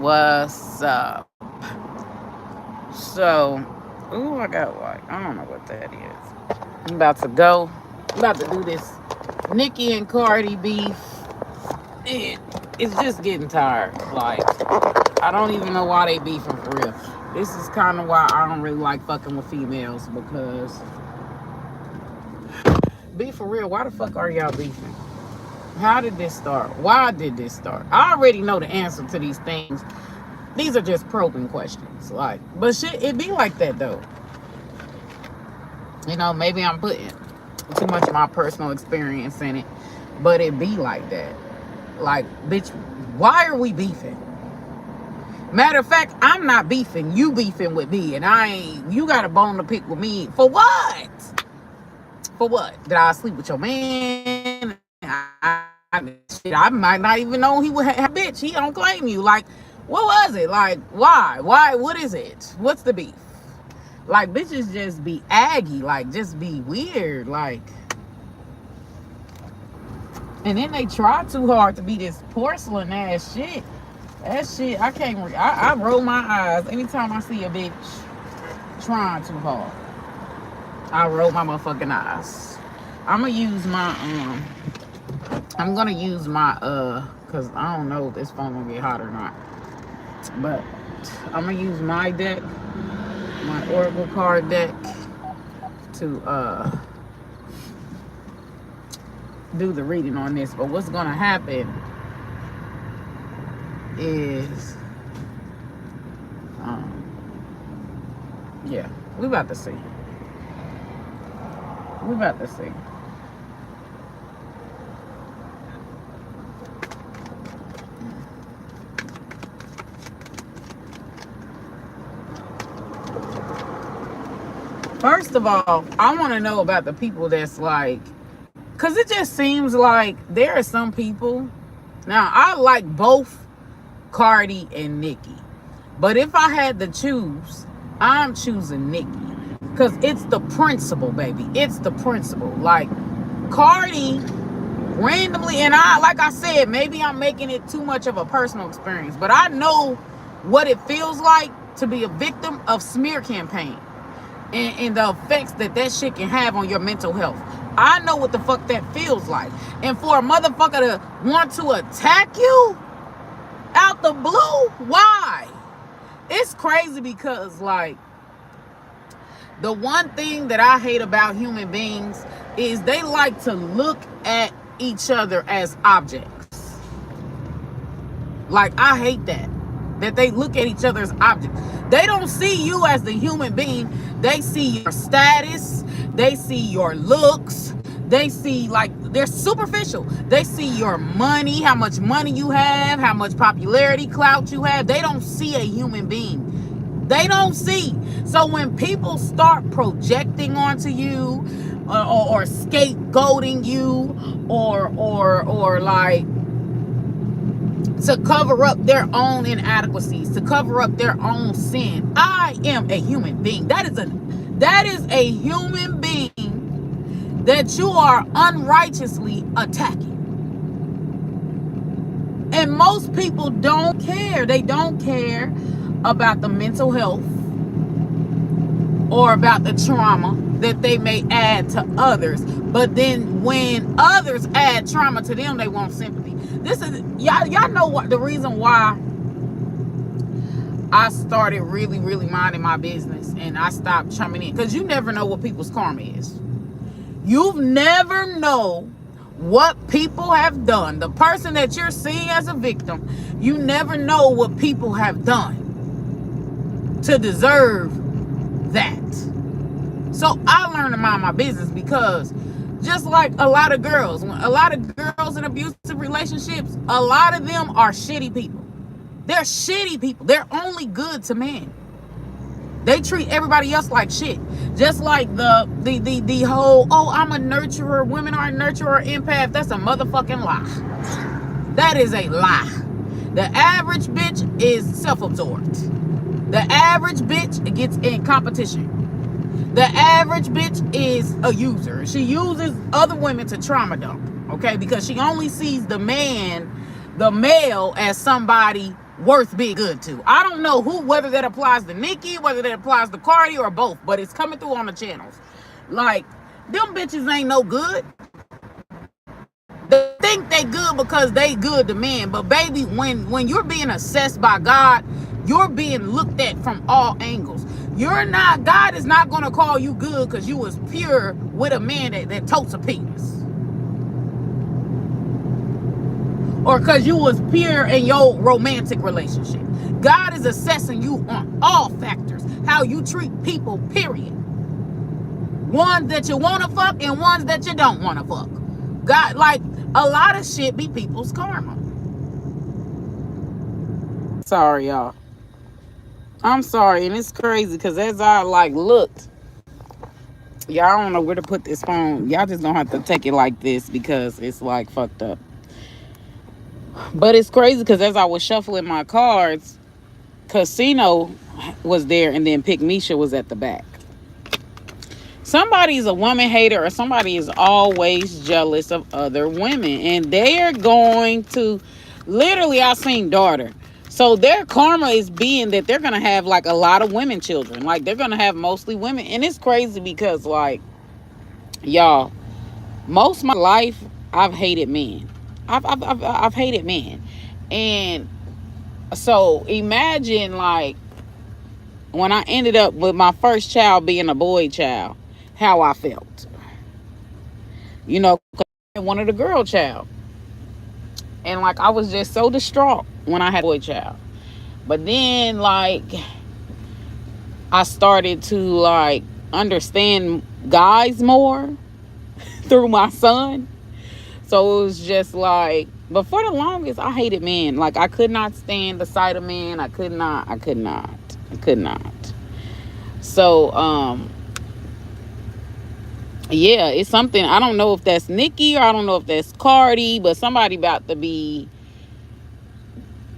What's up? So, ooh, I got like, I don't know what that is. I'm about to go. I'm about to do this Nicki and Cardi beef. It, it's just getting tired. Like, I don't even know why they beefing for real. This is kind of why I don't really like fucking with females because, be for real, why the fuck are y'all beefing? How did this start? Why did this start? I already know the answer to these things. These are just probing questions. Like, but shit, it be like that though. Maybe I'm putting too much of my personal experience in it, but it be like that. Like, bitch, why are we beefing? Matter of fact, I'm not beefing. You beefing with me, and I ain't. You got a bone to pick with me for what? For what? Did I sleep with your man? I might not even know he would have bitch. He don't claim you. Like, what was it? Like, why? Why? What is it? What's the beef? Like, bitches just be aggy. Like, just be weird. Like, and then they try too hard to be this porcelain ass shit. That shit, I can't. I roll my eyes anytime I see a bitch trying too hard. I roll my motherfucking eyes. I'm gonna use my cause I don't know if this phone gonna get hot or not. But I'm gonna use my deck, my Oracle card deck, to do the reading on this. But what's gonna happen is yeah, we about to see. We about to see. First of all, I want to know about the people that's like, because it just seems like there are some people. Now, I like both Cardi and Nicki. But if I had to choose, I'm choosing Nicki. Because it's the principle, baby. It's the principle. Like, Cardi randomly, and like I said, maybe I'm making it too much of a personal experience, but I know what it feels like to be a victim of smear campaign. And the effects that shit can have on your mental health. I know what the fuck that feels like. And for a motherfucker to want to attack you out the blue, why? It's crazy because, like, the one thing that I hate about human beings is they like to look at each other as objects. Like, I hate that they look at each other as objects. They don't see you as the human being. They see your status. They see your looks. They see, like, they're superficial. They see your money, how much money you have, how much popularity, clout you have. They don't see a human being. They don't see. So when people start projecting onto you, or scapegoating you, or like, to cover up their own inadequacies, to cover up their own sin. I am a human being. That is a human being that you are unrighteously attacking. And most people don't care. They don't care about the mental health or about the trauma that they may add to others. But then when others add trauma to them, they want sympathy. This is, y'all know what the reason why I started really, really minding my business and I stopped chiming in. Because you never know what people's karma is. You never know what people have done. The person that you're seeing as a victim, you never know what people have done to deserve that. So I learned to mind my business because just like a lot of girls in abusive relationships, a lot of them are shitty people. They're shitty people. They're only good to men. They treat everybody else like shit. Just like the whole, oh, I'm a nurturer, women are a nurturer, empath. That's a motherfucking lie. That is a lie. The average bitch is self-absorbed. The average bitch gets in competition. The average bitch is a user. She uses other women to trauma dump, okay? Because she only sees the male, as somebody worth being good to. I don't know whether that applies to Nicki, whether that applies to Cardi, or both, but it's coming through on the channels. Like, them bitches ain't no good. They think they good because they good to men, but baby, when you're being assessed by God, you're being looked at from all angles. God is not gonna call you good because you was pure with a man that totes a penis, or because you was pure in your romantic relationship. God is assessing you on all factors, how you treat people, period. Ones that you want to fuck and ones that you don't want to fuck. God, like, a lot of shit be people's karma. Sorry, y'all. I'm sorry, and it's crazy because as I like looked, y'all don't know where to put this phone. Y'all just gonna have to take it like this because it's like fucked up. But it's crazy because as I was shuffling my cards, Casino was there and then Pick Misha was at the back. Somebody's a woman hater, or somebody is always jealous of other women, and they're going to literally, I seen daughter, so their karma is being that they're gonna have like a lot of women children, like they're gonna have mostly women. And it's crazy because, like, y'all, most of my life I've hated men. I've hated men. And so imagine, like, when I ended up with my first child being a boy child, how I felt. You know, I wanted a girl child. And, like, I was just so distraught when I had a boy child. But then, like, I started to, like, understand guys more through my son. So it was just like, but for the longest, I hated men. Like, I could not stand the sight of men. I could not. So, yeah, it's something. I don't know if that's Nicki or I don't know if that's Cardi, but somebody about to be,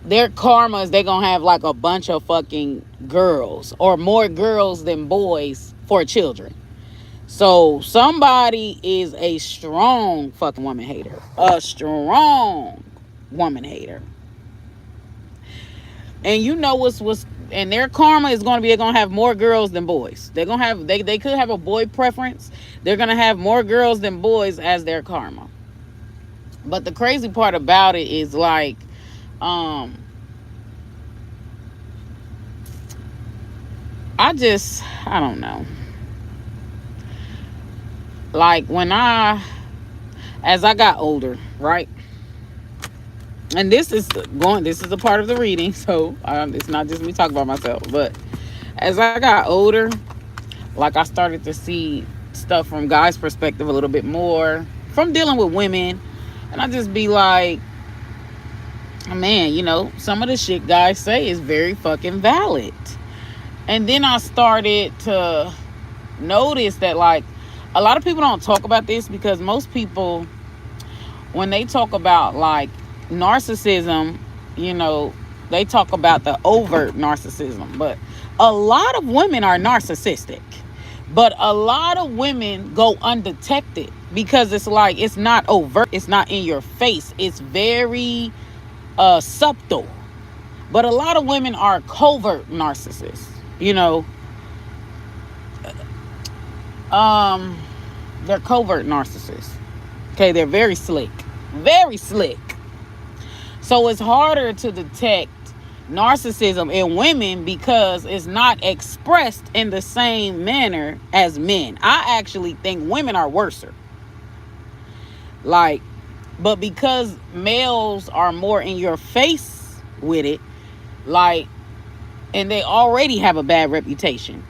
their karmas, they're going to have like a bunch of fucking girls or more girls than boys for children. So somebody is a strong fucking woman hater. A strong woman hater. And you know what's and their karma is going to be, they're going to have more girls than boys. They're going to have, they could have a boy preference. They're going to have more girls than boys as their karma. But the crazy part about it is, like, I don't know. Like, as I got older, right? And this is a part of the reading, so it's not just me talking about myself. But as I got older, like, I started to see stuff from guys' perspective a little bit more, from dealing with women. And I just be like, man, you know, some of the shit guys say is very fucking valid. And then I started to notice that, like, a lot of people don't talk about this because most people, when they talk about, like, narcissism, you know, they talk about the overt narcissism. But a lot of women are narcissistic. But a lot of women go undetected because it's like, it's not overt. It's not in your face. It's very subtle. But a lot of women are covert narcissists, you know. They're covert narcissists. Okay, they're very slick. Very slick. So it's harder to detect narcissism in women because it's not expressed in the same manner as men. I actually think women are worser. Like, but because males are more in your face with it, like, and they already have a bad reputation.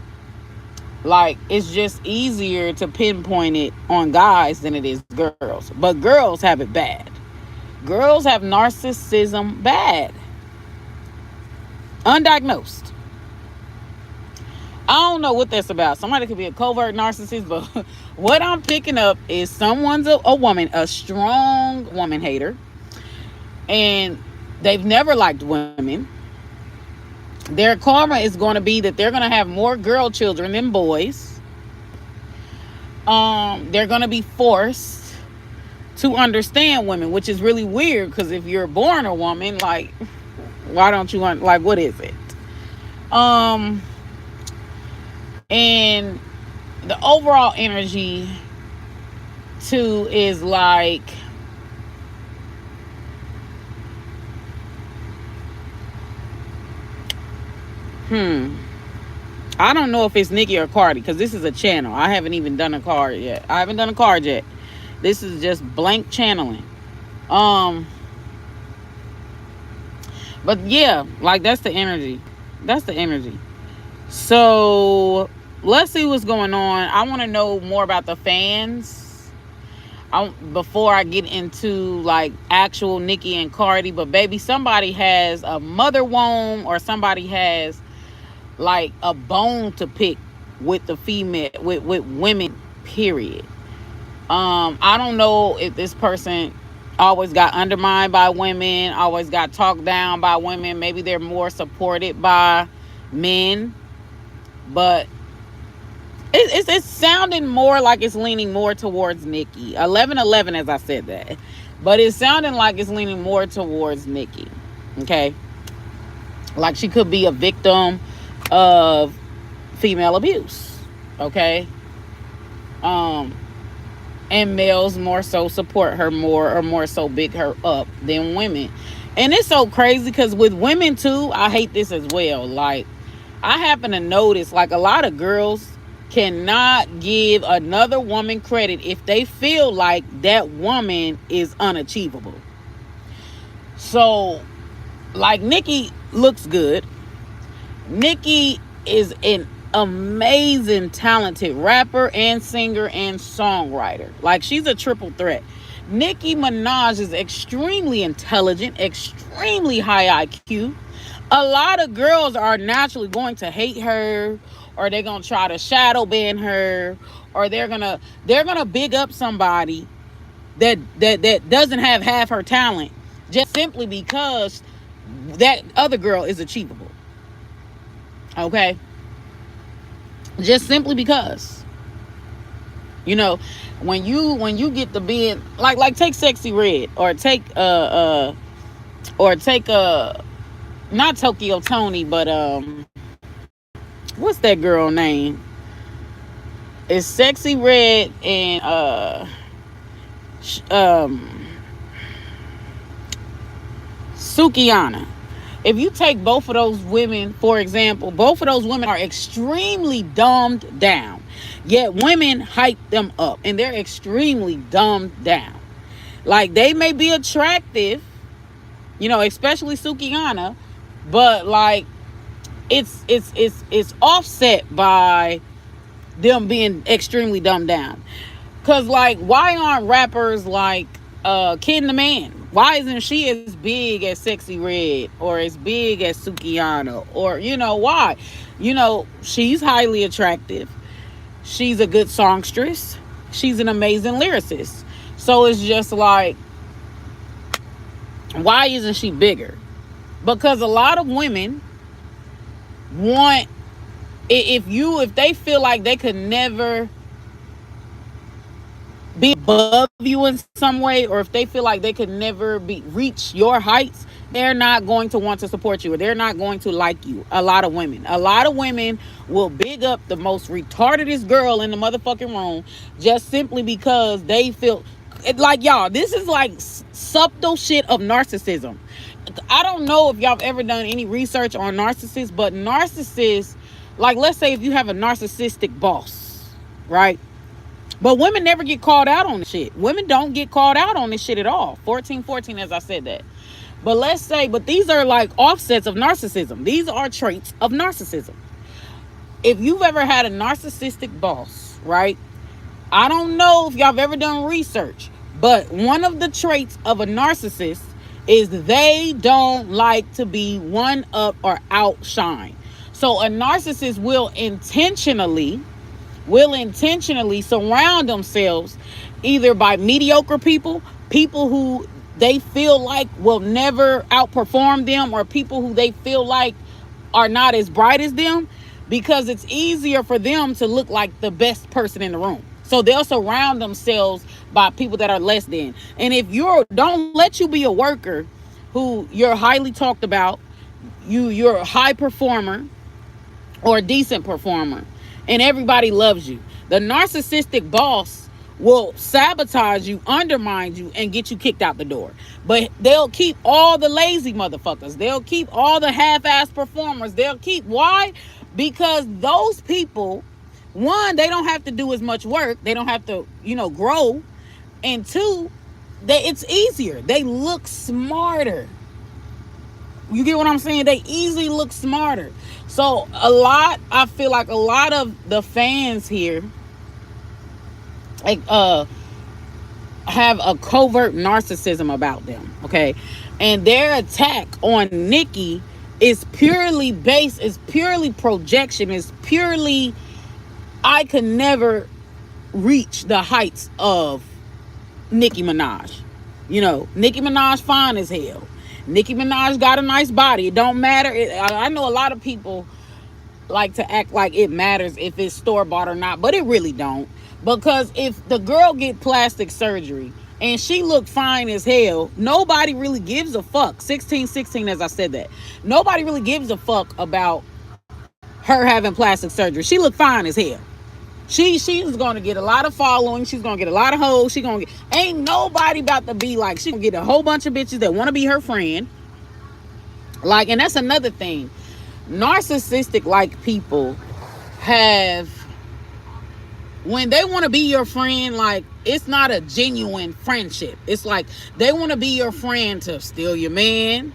Like, it's just easier to pinpoint it on guys than it is girls. But girls have it bad. Girls have narcissism bad. Undiagnosed. I don't know what that's about. Somebody could be a covert narcissist, but what I'm picking up is someone's a woman, a strong woman hater, and they've never liked women. Their karma is going to be that they're going to have more girl children than boys. They're going to be forced to understand women, which is really weird because if you're born a woman, like, Why don't you want, like, what is it? Um, and the overall energy too is like, I don't know if it's Nicki or Cardi, because this is a channel. I haven't even done a card yet. I haven't done a card yet. This is just blank channeling. Um, but yeah, like, that's the energy. That's the energy. So let's see what's going on. I want to know more about the fans. Before I get into like actual Nicki and Cardi, but baby, somebody has a mother womb, or somebody has like a bone to pick with the female, with women, period. I don't know if this person always got undermined by women, always got talked down by women. Maybe they're more supported by men, but it's sounding more like it's leaning more towards Nicki. 11-11, as I said that, but it's sounding like it's leaning more towards Nicki. Okay, like she could be a victim of female abuse. Okay, and males more so support her more, or more so big her up than women. And it's so crazy because with women too, I hate this as well. Like, I happen to notice like a lot of girls cannot give another woman credit if they feel like that woman is unachievable. So, like, Nicki looks good. Nicki is an amazing, talented rapper and singer and songwriter. Like, she's a triple threat. Nicki Minaj is extremely intelligent, extremely high IQ. A lot of girls are naturally going to hate her, or they're gonna try to shadow ban her, or they're gonna big up somebody that doesn't have half her talent, just simply because that other girl is achievable. Okay, just simply because, you know, when you get to being like take Sexy Red, or take not Tokyo Tony, but what's that girl name? It's Sexy Red and Sukiana. If you take both of those women, for example, both of those women are extremely dumbed down. Yet women hype them up, and they're extremely dumbed down. Like, they may be attractive, especially Sukiana, but like it's offset by them being extremely dumbed down. Cause like, why aren't rappers like Kid the Man? Why isn't she as big as Sexy Red, or as big as Sukiana? Or, why? She's highly attractive. She's a good songstress. She's an amazing lyricist. So it's just like, why isn't she bigger? Because a lot of women want, if they feel like they could never be above you in some way, or if they feel like they could never reach your heights, they're not going to want to support you, or they're not going to like you. A lot of women will big up the most retardedest girl in the motherfucking room, just simply because they feel like, y'all, this is like subtle shit of narcissism. I don't know if y'all have ever done any research on narcissists, but narcissists, like, let's say if you have a narcissistic boss, right? But women never get called out on this shit. Women don't get called out on this shit at all. 14, as I said that. But let's say, but these are like offsets of narcissism. These are traits of narcissism. If you've ever had a narcissistic boss, right? I don't know if y'all have ever done research, but one of the traits of a narcissist is they don't like to be one up or outshine. So a narcissist will intentionally surround themselves either by mediocre people who they feel like will never outperform them, or people who they feel like are not as bright as them, because it's easier for them to look like the best person in the room. So they'll surround themselves by people that are less than. And if don't let you be a worker who you're highly talked about, you're a high performer or a decent performer, and everybody loves you. The narcissistic boss will sabotage you, undermine you, and get you kicked out the door. But they'll keep all the lazy motherfuckers. They'll keep all the half-ass performers. They'll keep, why? Because those people, one, they don't have to do as much work. They don't have to, grow. And two, it's easier. They look smarter. You get what I'm saying? They easily look smarter. So I feel like a lot of the fans here have a covert narcissism about them, okay? And their attack on Nicki is purely projection, is purely, I could never reach the heights of Nicki Minaj. Nicki Minaj fine as hell. Nicki Minaj got a nice body. It don't matter. I know a lot of people like to act like it matters if it's store-bought or not, but it really don't. Because if the girl get plastic surgery and she look fine as hell, nobody really gives a fuck. 1616, as I said that. Nobody really gives a fuck about her having plastic surgery. She look fine as hell. She's going to get a lot of following. She's going to get a lot of hoes. Ain't nobody about to be like, she going to get a whole bunch of bitches that want to be her friend. Like, and that's another thing. Narcissistic like people have, when they want to be your friend, like, it's not a genuine friendship. It's like they want to be your friend to steal your man,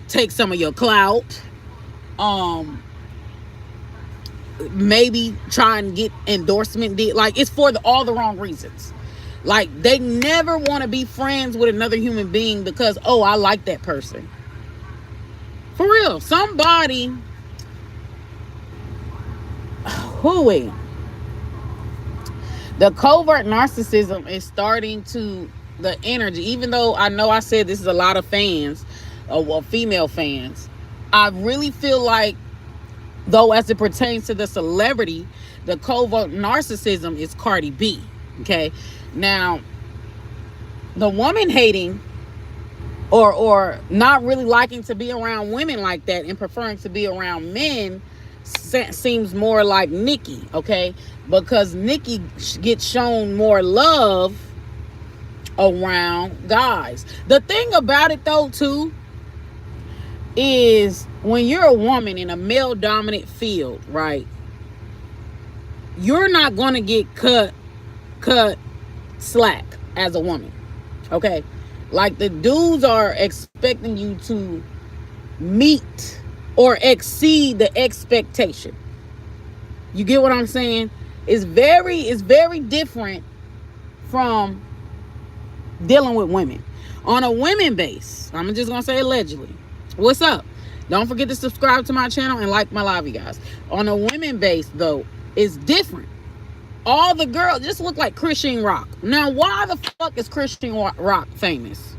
take some of your clout, maybe try and get endorsement. Like, it's for all the wrong reasons. Like, they never want to be friends with another human being because, oh, I like that person. For real. Somebody the covert narcissism is starting to, the energy, even though I know I said this is a lot of fans, female fans, I really feel like, though, as it pertains to the celebrity, the covert narcissism is Cardi B. Okay, now the woman hating or not really liking to be around women like that and preferring to be around men seems more like Nicki. Okay, because Nicki gets shown more love around guys. The thing about it, though, too, is when you're a woman in a male dominant field, right, you're not going to get cut slack as a woman. Okay, like, the dudes are expecting you to meet or exceed the expectation. You get what I'm saying? It's very different from dealing with women. On a women base, I'm just gonna say allegedly. What's up? Don't forget to subscribe to my channel and like my live, you guys. On a women base, though, it's different. All the girls just look like Christian Rock. Now, why the fuck is Christian Rock famous?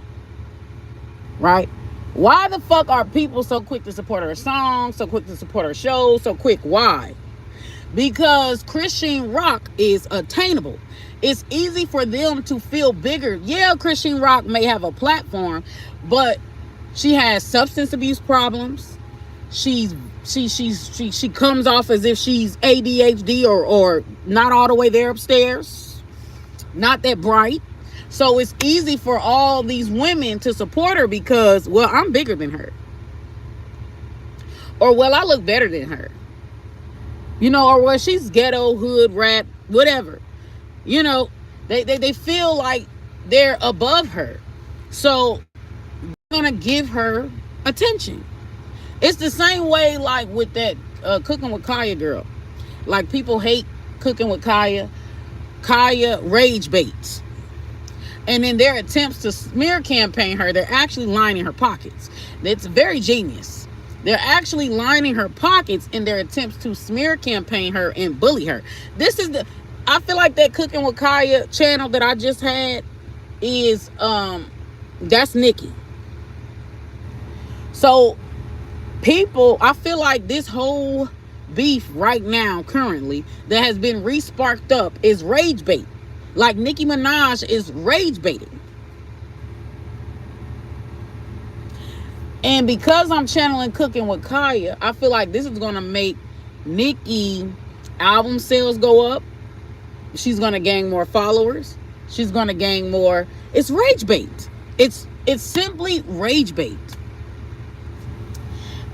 Right? Why the fuck are people so quick to support her songs, so quick to support her shows, so quick? Why? Because Christian Rock is attainable. It's easy for them to feel bigger. Yeah, Christian Rock may have a platform, but she has substance abuse problems. She comes off as if she's ADHD or not all the way there upstairs, not that bright. So it's easy for all these women to support her because, well, I'm bigger than her, or, well, I look better than her, or, well, she's ghetto, hood, rap, whatever. They feel like they're above her, so they're gonna give her attention. It's the same way, like, with that Cooking with Kaya girl. Like, people hate Cooking with Kaya. Kaya rage baits. And in their attempts to smear campaign her, they're actually lining her pockets. It's very genius. They're actually lining her pockets in their attempts to smear campaign her and bully her. I feel like that Cooking with Kaya channel that I just had is, that's Nicki. So, people, I feel like this whole beef right now, currently, that has been re-sparked up is rage bait. Like, Nicki Minaj is rage baiting. And because I'm channeling Cooking with Kaya, I feel like this is gonna make Nicki album sales go up. She's gonna gain more followers. She's gonna gain more. It's rage bait. It's simply rage bait.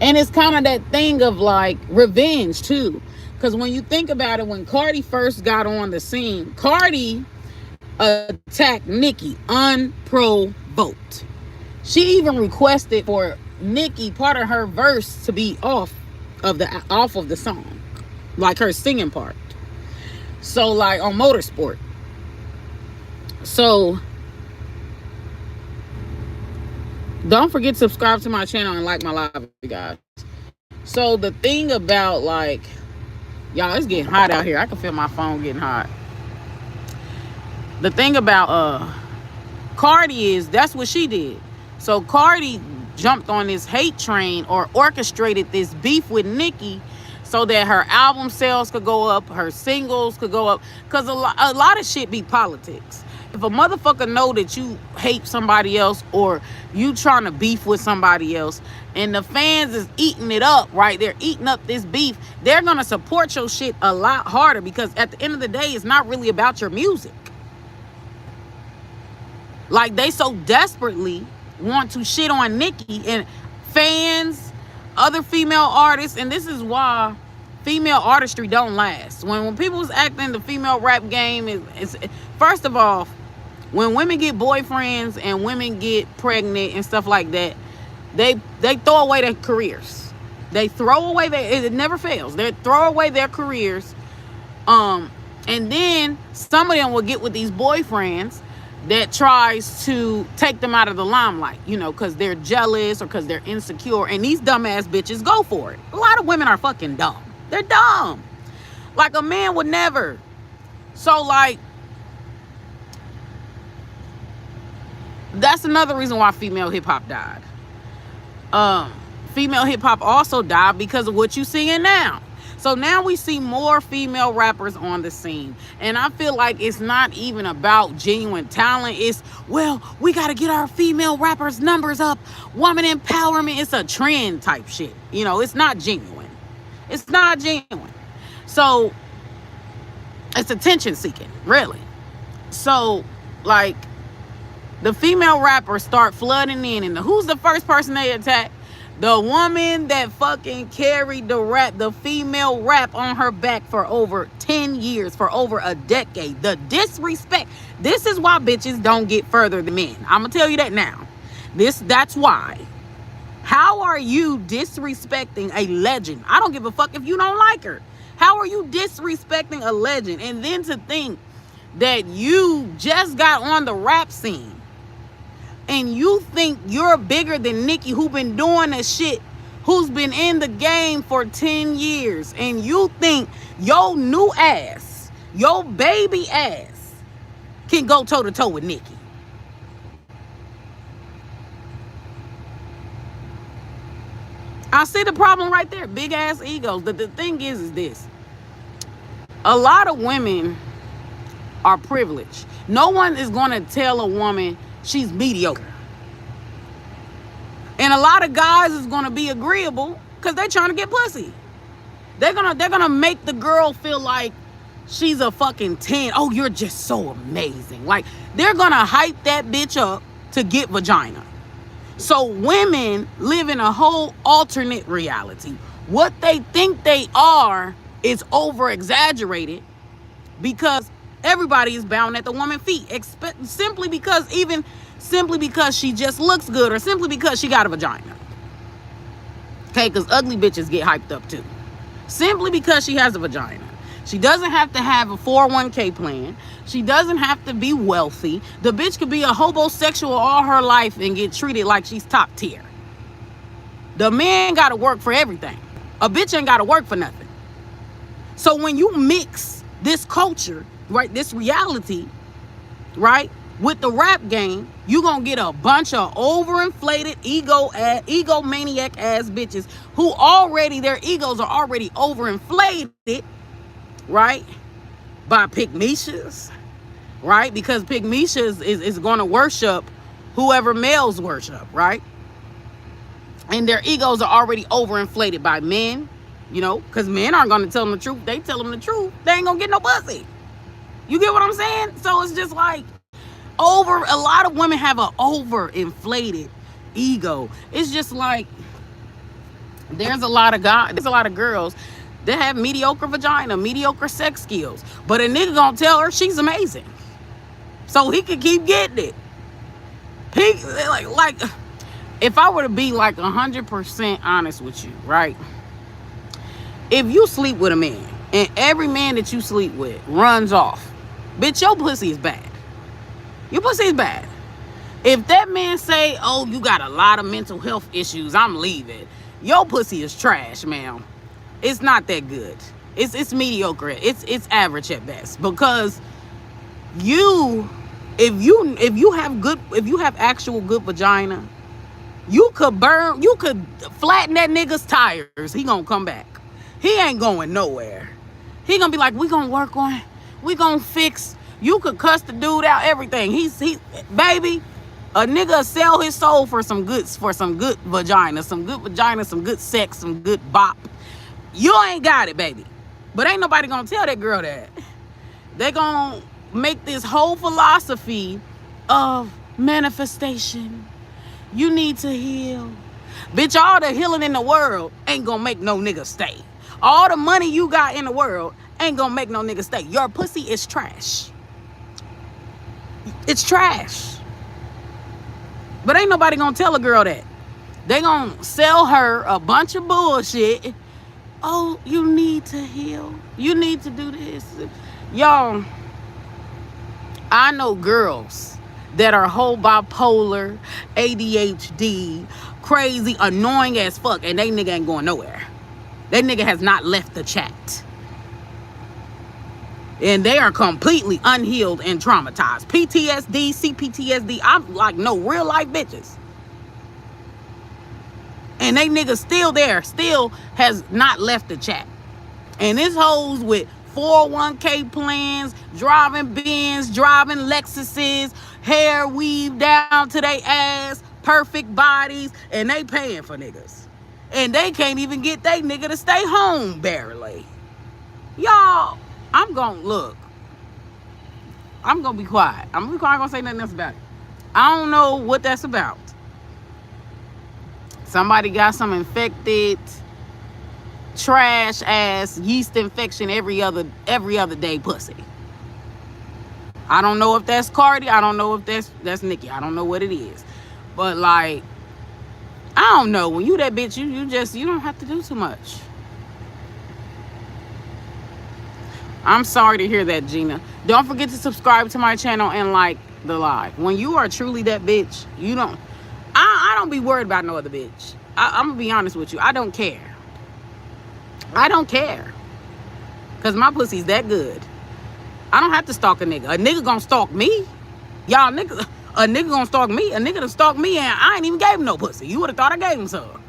And it's kind of that thing of like revenge too. Because when you think about it, when Cardi first got on the scene, Cardi attacked Nicki unprovoked. She even requested for Nicki part of her verse to be off of the song, like her singing part. So like on Motorsport. So don't forget to subscribe to my channel and like my live, guys. So the thing about like, y'all, it's getting hot out here. I can feel my phone getting hot. The thing about Cardi is that's what she did. So Cardi jumped on this hate train or orchestrated this beef with Nicki so that her album sales could go up, her singles could go up. Because a lot of shit be politics. If a motherfucker know that you hate somebody else or you trying to beef with somebody else and the fans is eating it up, right? They're eating up this beef. They're going to support your shit a lot harder because at the end of the day, it's not really about your music. Like they so desperately want to shit on Nicki and fans, other female artists, and this is why female artistry don't last. When people was acting the female rap game is first of all, when women get boyfriends and women get pregnant and stuff like that, they throw away their careers. They throw away it never fails. They throw away their careers. And then some of them will get with these boyfriends that tries to take them out of the limelight, you know, because they're jealous or because they're insecure. And these dumbass bitches go for it. A lot of women are fucking dumb. They're dumb. Like a man would never. So like, that's another reason why female hip hop died. Female hip hop also died because of what you seeing now. So now we see more female rappers on the scene. And I feel like it's not even about genuine talent. It's, well, we got to get our female rappers numbers up. Woman empowerment. It's a trend type shit. You know, it's not genuine. It's not genuine. So it's attention seeking, really. So like the female rappers start flooding in. And who's the first person they attack? The woman that fucking carried the female rap on her back for over 10 years, for over a decade. The disrespect. This is why bitches don't get further than men. I'm going to tell you that now. That's why. How are you disrespecting a legend? I don't give a fuck if you don't like her. How are you disrespecting a legend? And then to think that you just got on the rap scene and you think you're bigger than Nicki, who been doing this shit, who's been in the game for 10 years, and you think your new ass, your baby ass, can go toe-to-toe with Nicki. I see the problem right there. Big ass egos. The thing is this. A lot of women are privileged. No one is going to tell a woman she's mediocre. And a lot of guys is going to be agreeable because they're trying to get pussy. They're gonna make the girl feel like she's a fucking 10. Oh, you're just so amazing. Like, they're going to hype that bitch up to get vagina. So women live in a whole alternate reality. What they think they are is over exaggerated because everybody is bound at the woman's feet, simply because she just looks good or simply because she got a vagina. Okay, because ugly bitches get hyped up too. Simply because she has a vagina. She doesn't have to have a 401k plan. She doesn't have to be wealthy. The bitch could be a homosexual all her life and get treated like she's top tier. The man got to work for everything. A bitch ain't got to work for nothing. So when you mix this culture, right, this reality, right, with the rap game, you gonna get a bunch of overinflated egomaniac ass bitches who already, their egos are already overinflated, right, by pygmishas, right, because pygmishas is gonna worship whoever males worship, right? And their egos are already overinflated by men, you know, because men aren't going to tell them the truth. They tell them the truth, they ain't going to get no pussy. You get what I'm saying? So it's just like a lot of women have an overinflated ego. It's just like there's a lot of girls that have mediocre vagina, mediocre sex skills, but a nigga gonna tell her she's amazing, so he can keep getting it. He like if I were to be like 100% honest with you, right? If you sleep with a man and every man that you sleep with runs off, bitch, your pussy is bad. Your pussy is bad. If that man say, oh, you got a lot of mental health issues, I'm leaving, your pussy is trash, ma'am. It's not that good. It's mediocre. It's average at best. Because if you have actual good vagina, you could flatten that nigga's tires. He gonna come back. He ain't going nowhere. He gonna be like, we gonna fix. You could cuss the dude out, everything. Baby, a nigga sell his soul for some good vagina, some good sex, some good bop. You ain't got it, baby. But ain't nobody gonna tell that girl that. They gonna make this whole philosophy of manifestation. You need to heal. Bitch, all the healing in the world ain't gonna make no nigga stay. All the money you got in the world ain't gonna make no nigga stay. Your pussy is trash. It's trash. But ain't nobody gonna tell a girl that. They gonna sell her a bunch of bullshit. Oh, you need to heal. You need to do this. Y'all, I know girls that are whole bipolar, ADHD, crazy, annoying as fuck, and they nigga ain't going nowhere. That nigga has not left the chat. And they are completely unhealed and traumatized. PTSD, CPTSD. I'm like, no, real life bitches. And they niggas still there, still has not left the chat. And this hoes with 401k plans, driving Benz, driving Lexuses, hair weaved down to their ass, perfect bodies, and they paying for niggas. And they can't even get they nigga to stay home barely. Y'all, I'm gonna be quiet. I'm gonna gonna say nothing else about it. I don't know what that's about. Somebody got some infected, trash ass yeast infection every other day pussy. I don't know if that's Cardi. I don't know if that's Nicki. I don't know what it is. But like, I don't know. When you that bitch, you don't have to do too much. I'm sorry to hear that, Gina. Don't forget to subscribe to my channel and like the live. When you are truly that bitch, you don't. I don't be worried about no other bitch. I'm gonna be honest with you. I don't care. I don't care. Cause my pussy's that good. I don't have to stalk a nigga. A nigga gonna stalk me. Y'all nigga. A nigga gonna stalk me. A nigga done stalk me and I ain't even gave him no pussy. You would have thought I gave him some.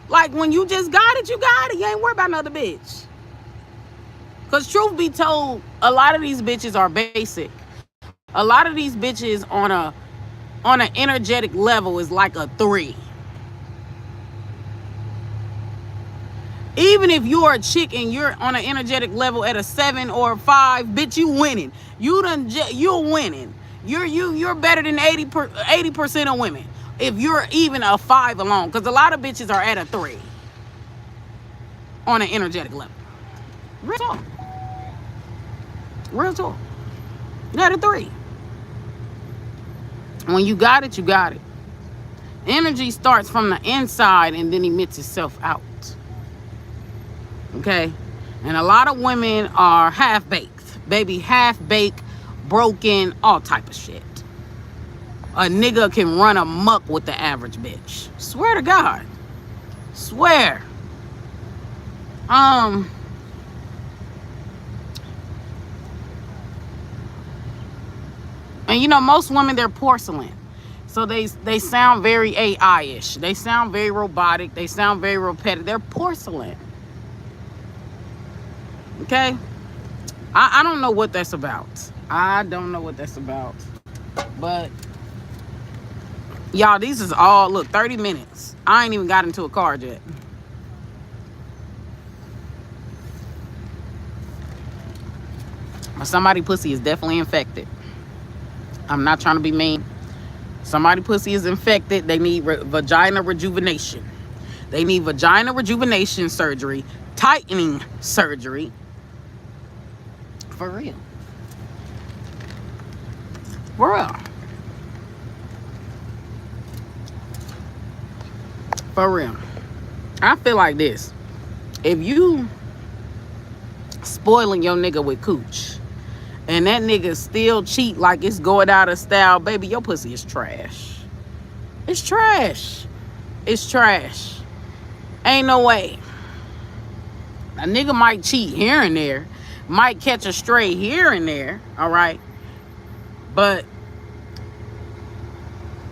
Like when you just got it, you got it. You ain't worried about another bitch. Cause truth be told, a lot of these bitches are basic. A lot of these bitches on an energetic level is like a 3. Even if you're a chick and you're on an energetic level at a 7 or a 5, bitch, you winning. You're winning. You're better than 80% of women. If you're even a 5 alone, because a lot of bitches are at a 3 on an energetic level. Real talk. Real talk. You're at a 3. When you got it, you got it. Energy starts from the inside and then emits itself out. Okay? And a lot of women are half-baked. Baby, half-baked, broken, all type of shit. A nigga can run amok with the average bitch. Swear to God. Swear. And you know, most women, they're porcelain. So they sound very AI-ish. They sound very robotic. They sound very repetitive. They're porcelain. Okay? I don't know what that's about. I don't know what that's about. But Y'all, these is all, look, 30 minutes. I ain't even got into a card yet. But somebody pussy is definitely infected. I'm not trying to be mean. Somebody pussy is infected. They need vagina rejuvenation. They need vagina rejuvenation surgery, tightening surgery. For real. For real. For real. I feel like this. If you spoiling your nigga with cooch and that nigga still cheat like it's going out of style, baby, your pussy is trash. It's trash. It's trash. Ain't no way. A nigga might cheat here and there, might catch a stray here and there, all right? But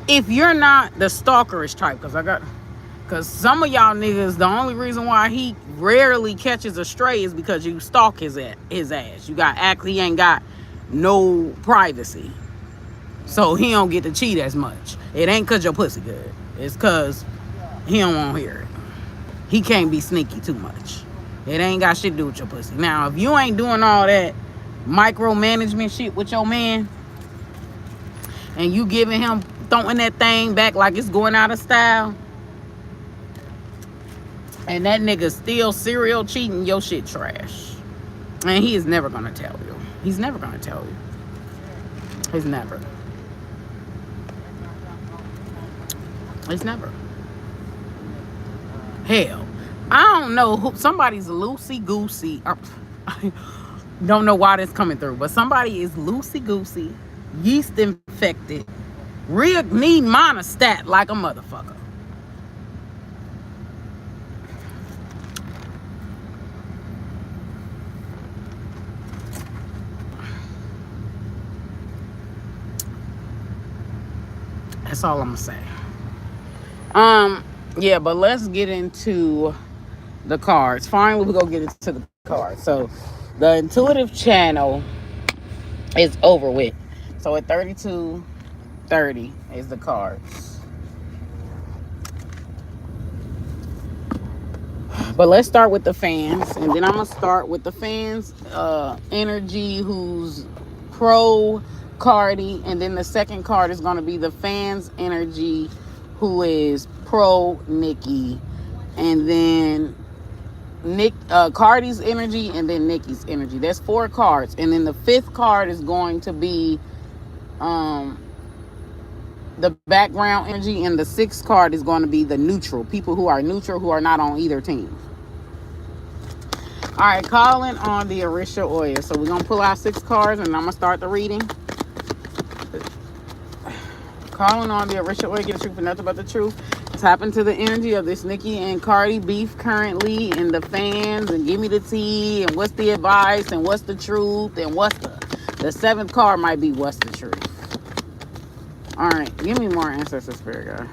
if you're not the stalkerish type, because some of y'all niggas, the only reason why he rarely catches a stray is because you stalk his ass. He ain't got no privacy. So he don't get to cheat as much. It ain't because your pussy good. It's because he don't want to hear it. He can't be sneaky too much. It ain't got shit to do with your pussy. Now, if you ain't doing all that micromanagement shit with your man, and you giving him, throwing that thing back like it's going out of style, and that nigga still serial cheating, your shit trash. And he is never gonna tell you. He's never gonna tell you. He's never. It's never. Hell, I don't know who, somebody's loosey-goosey. Don't know why this coming through, but somebody is loosey-goosey, yeast infected, real need monostat like a motherfucker. That's all I'm gonna say. Yeah, but let's get into the cards. Finally, we're gonna get into the cards. So the intuitive channel is over with. So at 32:30 is the cards. But let's start with the fans, and then I'm gonna start with the fans energy who's pro Cardi, and then the second card is gonna be the fans energy who is pro Nicki, and then Cardi's energy, and then Nicki's energy. That's 4 cards, and then the 5th card is going to be the background energy, and the 6th card is going to be the neutral, people who are neutral, who are not on either team. All right, calling on the Orisha Oya. So we're gonna pull out 6 cards, and I'm gonna start the reading. Calling on the Orisha Oya, get the truth and nothing but the truth. Tap into the energy of this Nicki and Cardi beef currently, and the fans, and give me the tea, and what's the advice, and what's the truth, and what's the 7th card might be what's the truth. All right, give me more ancestor spirit guide.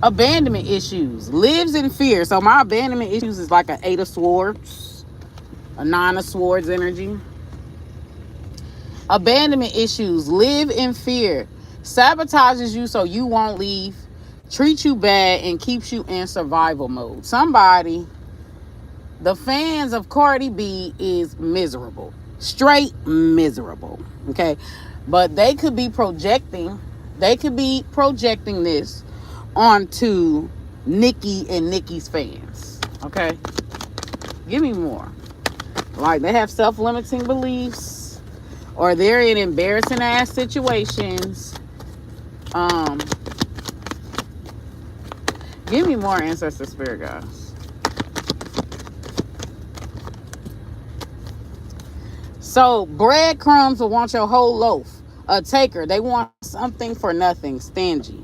Abandonment issues, lives in fear. So my abandonment issues is like an 8 of Swords, a 9 of Swords energy. Abandonment issues, live in fear, sabotages you so you won't leave, treats you bad, and keeps you in survival mode. Somebody, the fans of Cardi B is miserable, straight miserable, okay? But they could be projecting this onto Nicki and Nicki's fans, okay? Give me more. Like, they have self-limiting beliefs, or they're in embarrassing ass situations. Give me more ancestor spirit guys. So breadcrumbs will want your whole loaf. A taker, they want something for nothing. Stingy.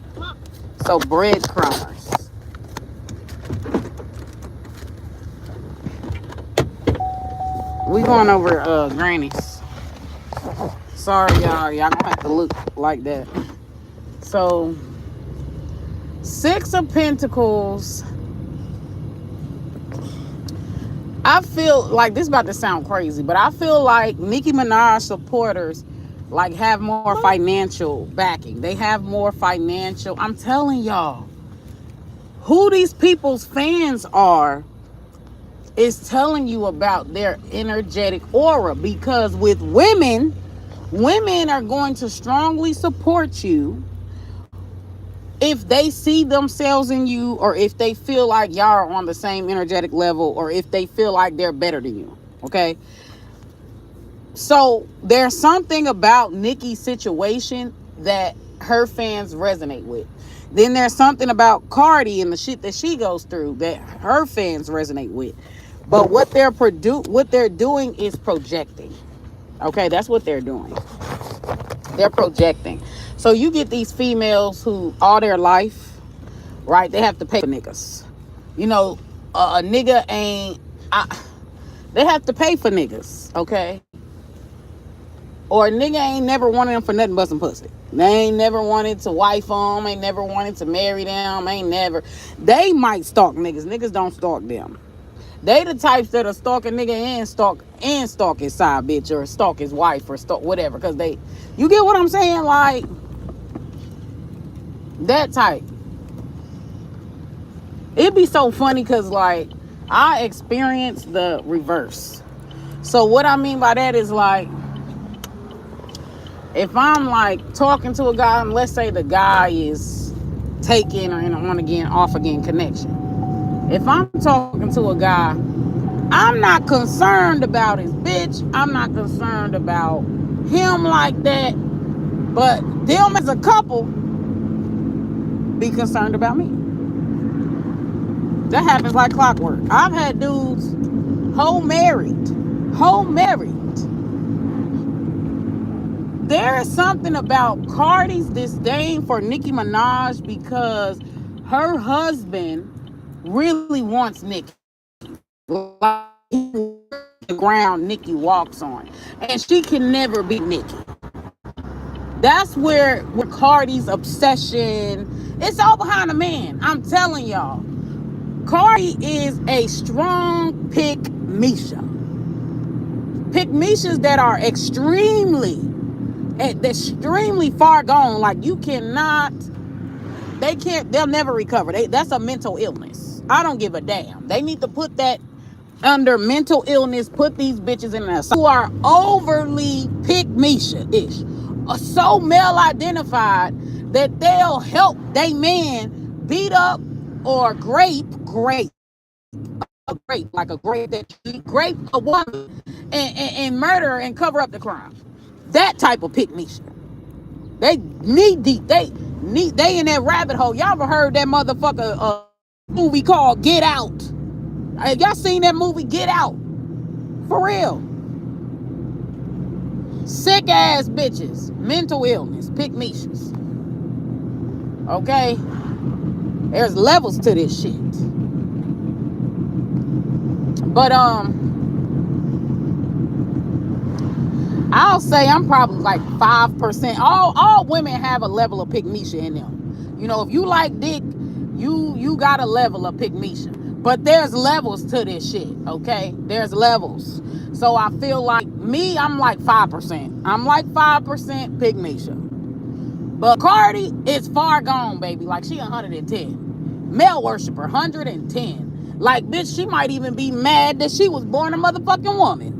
So breadcrumbers. We going over grannies. Sorry, y'all. Y'all gonna have to look like that. So 6 of Pentacles. I feel like this is about to sound crazy, but I feel like Nicki Minaj supporters like have more financial backing. They have more financial. I'm telling y'all, who these people's fans are is telling you about their energetic aura, because with women are going to strongly support you if they see themselves in you, or if they feel like y'all are on the same energetic level, or if they feel like they're better than you. Okay. So there's something about Nicki's situation that her fans resonate with. Then there's something about Cardi and the shit that she goes through that her fans resonate with. But what they're doing is projecting. Okay, that's what they're doing. They're projecting. So you get these females who all their life, right, they have to pay for niggas. You know, a nigga ain't they have to pay for niggas, okay? Or a nigga ain't never wanted them for nothing but some pussy. They ain't never wanted to wife them, ain't never wanted to marry them, they might stalk niggas. Niggas don't stalk them. They the types that are stalk a nigga and stalk his side bitch, or stalk his wife, or stalk whatever, because you get what I'm saying? Like, that type. It'd be so funny because, like, I experienced the reverse. So what I mean by that is, like, if I'm like talking to a guy, and let's say the guy is taking or in a on again, off again connection. If I'm talking to a guy, I'm not concerned about his bitch. I'm not concerned about him like that. But them as a couple be concerned about me. That happens like clockwork. I've had dudes whole married. There is something about Cardi's disdain for Nicki Minaj because her husband really wants Nicki. Like the ground Nicki walks on. And she can never be Nicki. That's where Cardi's obsession, it's all behind a man. I'm telling y'all. Cardi is a strong pick-Misha. Pick-Mishas that are extremely far gone. Like, you cannot, they'll never recover. That's a mental illness. I don't give a damn. They need to put that under mental illness, put these bitches in there. Who are overly pick-Misha-ish, are so male-identified that they'll help they man beat up or grape, like a grape that you grape a woman and murder and cover up the crime. That type of pick-Misha. They knee deep. They in that rabbit hole. Y'all ever heard that motherfucker movie called Get Out? Y'all seen that movie Get Out? For real. Sick ass bitches. Mental illness. Pick-Mishas. Okay? There's levels to this shit. But I'll say I'm probably like 5%. All women have a level of pick-Misha in them. You know, if you like dick, you got a level of pick-Misha. But there's levels to this shit, okay? There's levels. So I feel like me, I'm like 5%. I'm like 5% pick-Misha. But Cardi is far gone, baby. Like, she 110. Male worshiper, 110. Like, bitch, she might even be mad that she was born a motherfucking woman.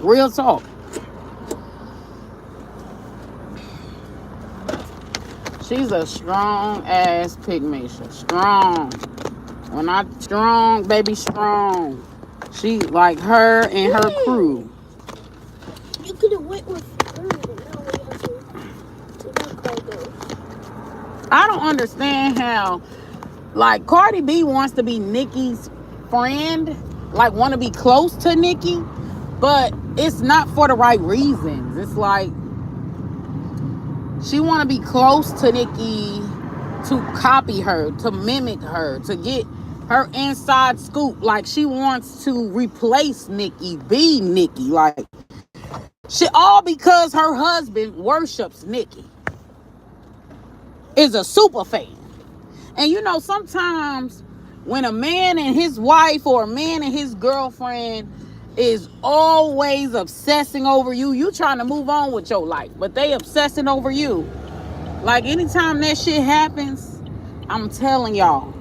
Real talk. She's a strong ass pick-Misha. Strong. When I strong, baby, strong. She like her and her crew. You could have went with her. I don't understand how, like, Cardi B wants to be Nicki's friend, like, want to be close to Nicki, but it's not for the right reasons. It's like she want to be close to Nicki to copy her, to mimic her, to get her inside scoop. Like, she wants to replace Nicki, be Nicki. Like, all because her husband worships Nicki, is a super fan. And you know, sometimes when a man and his wife or a man and his girlfriend is always obsessing over you, you trying to move on with your life, but they obsessing over you. Like anytime that shit happens, I'm telling y'all,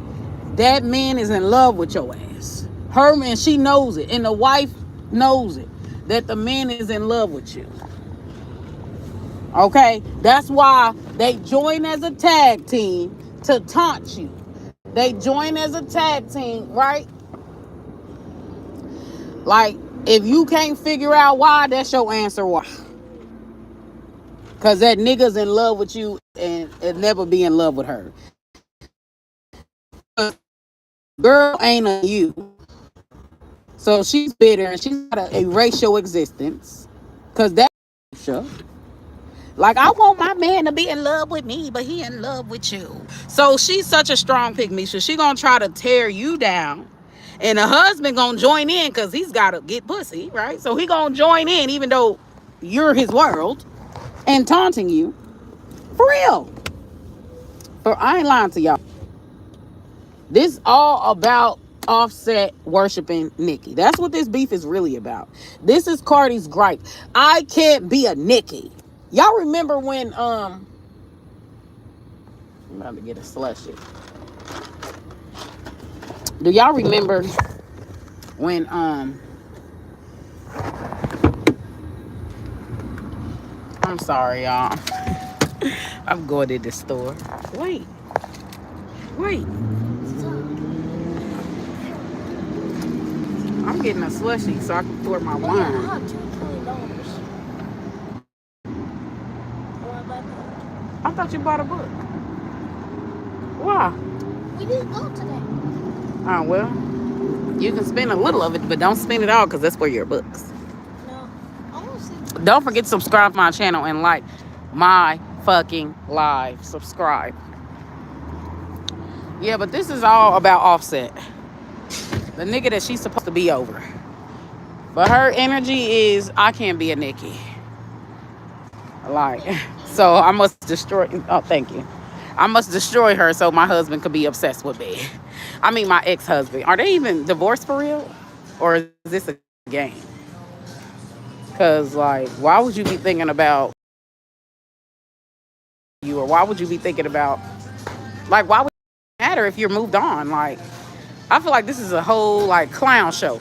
that man is in love with your ass. Her man, she knows it, and the wife knows it, that the man is in love with you. Okay, that's why they join as a tag team to taunt you. They join as a tag team, right? Like, if you can't figure out why, that's your answer why. Because that nigga's in love with you and never be in love with her. Girl ain't a you. So she's bitter and she's got to erase your existence. Because that's sure. Like, I want my man to be in love with me, but he in love with you. So she's such a strong pick, Misha. She gonna try to tear you down. And the husband gonna join in because he's gotta get pussy, right? So he gonna join in even though you're his world and taunting you. For real. For I ain't lying to y'all. This all about Offset worshiping Nicki. That's what this beef is really about. This is Cardi's gripe. I can't be a Nicki. Y'all remember when I'm about to get a slushy. Do y'all remember when I'm sorry y'all. I'm going to the store. Wait. I'm getting a slushy so I can pour my wine. Yeah, I have $220. I thought you bought a book. Why? We didn't go today. Oh, well, you can spend a little of it, but don't spend it all because that's for your books. No. I want to see. Don't forget to subscribe to my channel and like my fucking live. Subscribe. Yeah, but this is all about Offset. The nigga that she's supposed to be over. But her energy is, I can't be a Nicki. Like, so I must destroy, oh, thank you. I must destroy her so my husband could be obsessed with me. I mean, my ex-husband. Are they even divorced for real? Or is this a game? Because, like, why would you be thinking about you? Or why would you be thinking about, like, why would it matter if you're moved on? Like, I feel like this is a whole, like, clown show.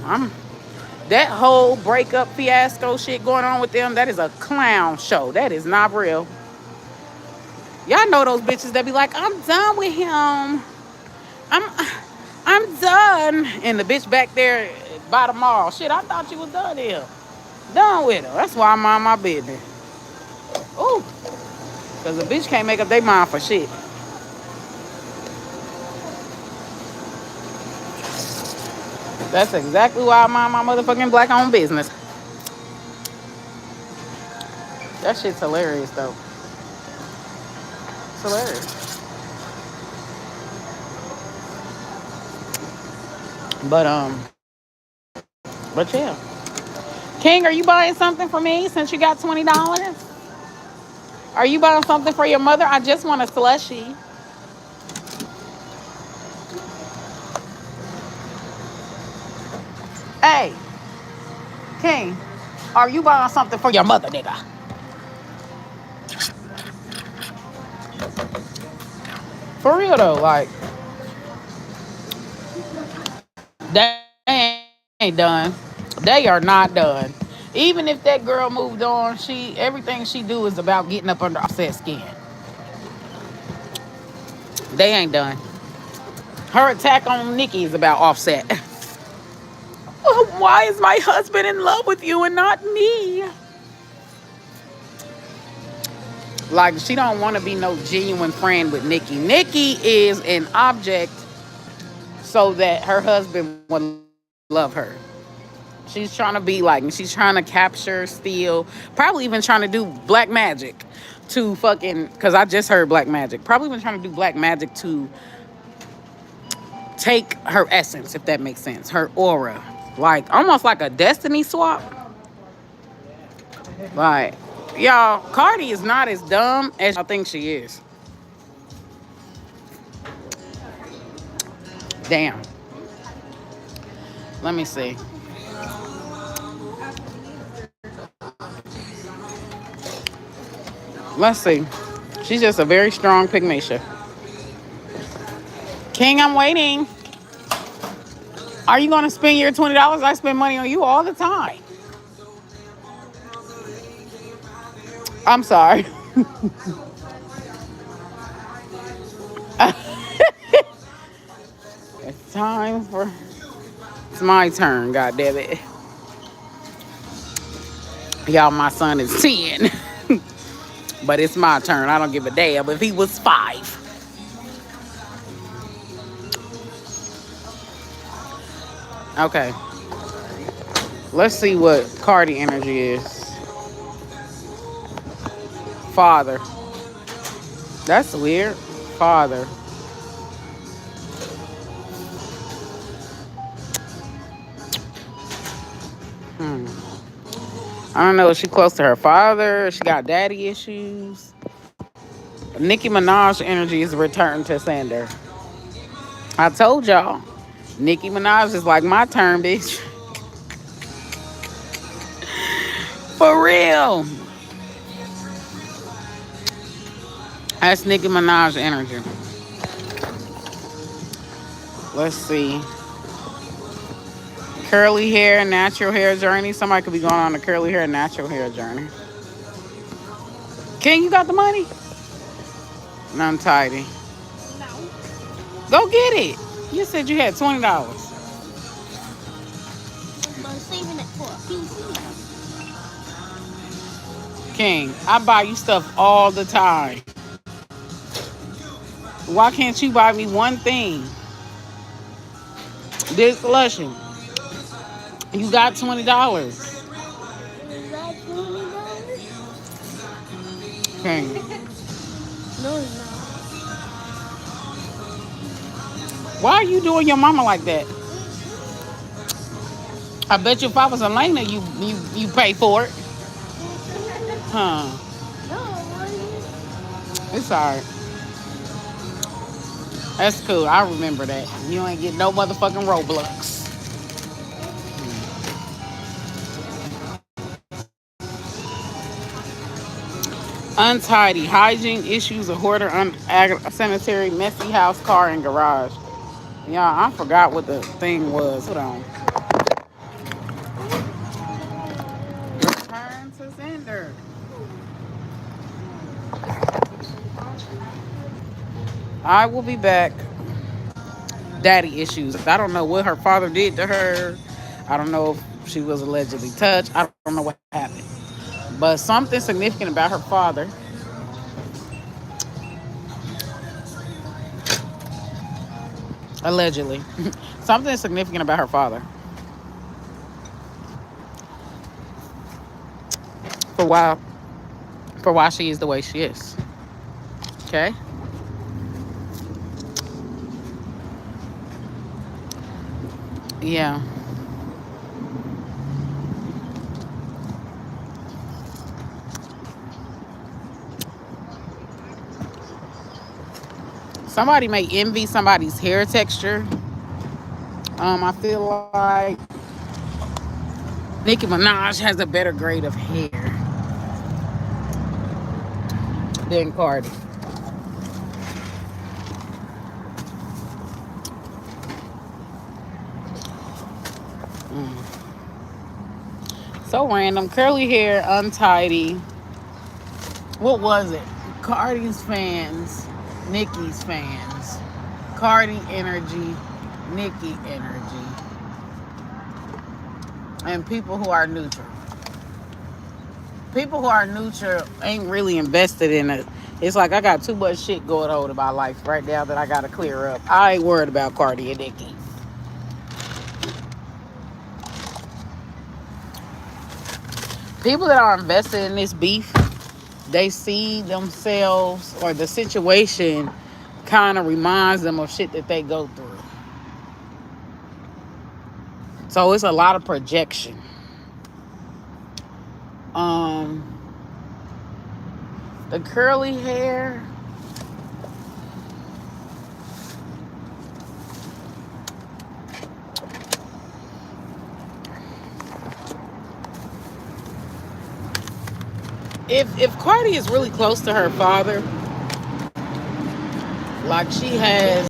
That whole breakup fiasco shit going on with them, that is a clown show. That is not real. Y'all know those bitches that be like, I'm done with him. I'm done. And the bitch back there by the mall. Shit, I thought you was done here. Done with her. That's why I mind my business. Ooh. Because the bitch can't make up their mind for shit. That's exactly why I mind my motherfucking black-owned business. That shit's hilarious, though. It's hilarious. But yeah. King, are you buying something for me since you got $20? Are you buying something for your mother? I just want a slushie. Hey, King, are you buying something for your mother, nigga? For real though, like, they ain't done. They are not done. Even if that girl moved on, everything she do is about getting up under Offset's skin. They ain't done. Her attack on Nicki is about Offset. Why is my husband in love with you and not me? Like, she don't want to be no genuine friend with Nicki. Nicki is an object so that her husband would love her. She's trying to be like, she's trying to capture, steal, probably even trying to do black magic to fucking, because I just heard black magic. Probably even trying to do black magic to take her essence, if that makes sense, her aura. Like, almost like a destiny swap. Like, y'all, Cardi is not as dumb as y'all think she is. Damn. Let me see. Let's see. She's just a very strong pygmacia. King, I'm waiting. Are you going to spend your $20? I spend money on you all the time. I'm sorry. It's time for... It's my turn, goddamn it. Y'all, my son is 10. But it's my turn. I don't give a damn if he was 5. Okay. Let's see what Cardi energy is. Father. That's weird. Father. I don't know. Is she close to her father? She got daddy issues. Nicki Minaj energy is returned to sender. I told y'all. Nicki Minaj is like my turn, bitch. For real. That's Nicki Minaj energy. Let's see. Curly hair, natural hair journey. Somebody could be going on a curly hair, natural hair journey. King, you got the money? Untidy. No. Go get it. You said you had $20. But I'm saving it for a PC. King, I buy you stuff all the time. Why can't you buy me one thing? This lotion. You got $20. Is that $20? King. No, it's not. Why are you doing your mama like that? I bet you if I was Elena, you pay for it. Huh. No, It's alright. That's cool. I remember that. You ain't get no motherfucking Roblox. Untidy. Hygiene issues, a hoarder, unsanitary, messy house, car, and garage. Y'all, I forgot what the thing was. Hold on. Return to sender. I will be back. Daddy issues. I don't know what her father did to her. I don't know if she was allegedly touched. I don't know what happened. But something significant about her father. Allegedly. Something significant about her father. For why she is the way she is. Okay? Yeah. Somebody may envy somebody's hair texture. I feel like Nicki Minaj has a better grade of hair than Cardi. So random. Curly hair, untidy. What was it? Cardi's fans, Nicki's fans. Cardi energy, Nicki energy. And people who are neutral. People who are neutral ain't really invested in it. It's like I got too much shit going on in my life right now that I gotta clear up. I ain't worried about Cardi and Nicki. People that are invested in this beef, they see themselves or the situation kind of reminds them of shit that they go through. So it's a lot of projection. The curly hair. if Cardi is really close to her father, like she has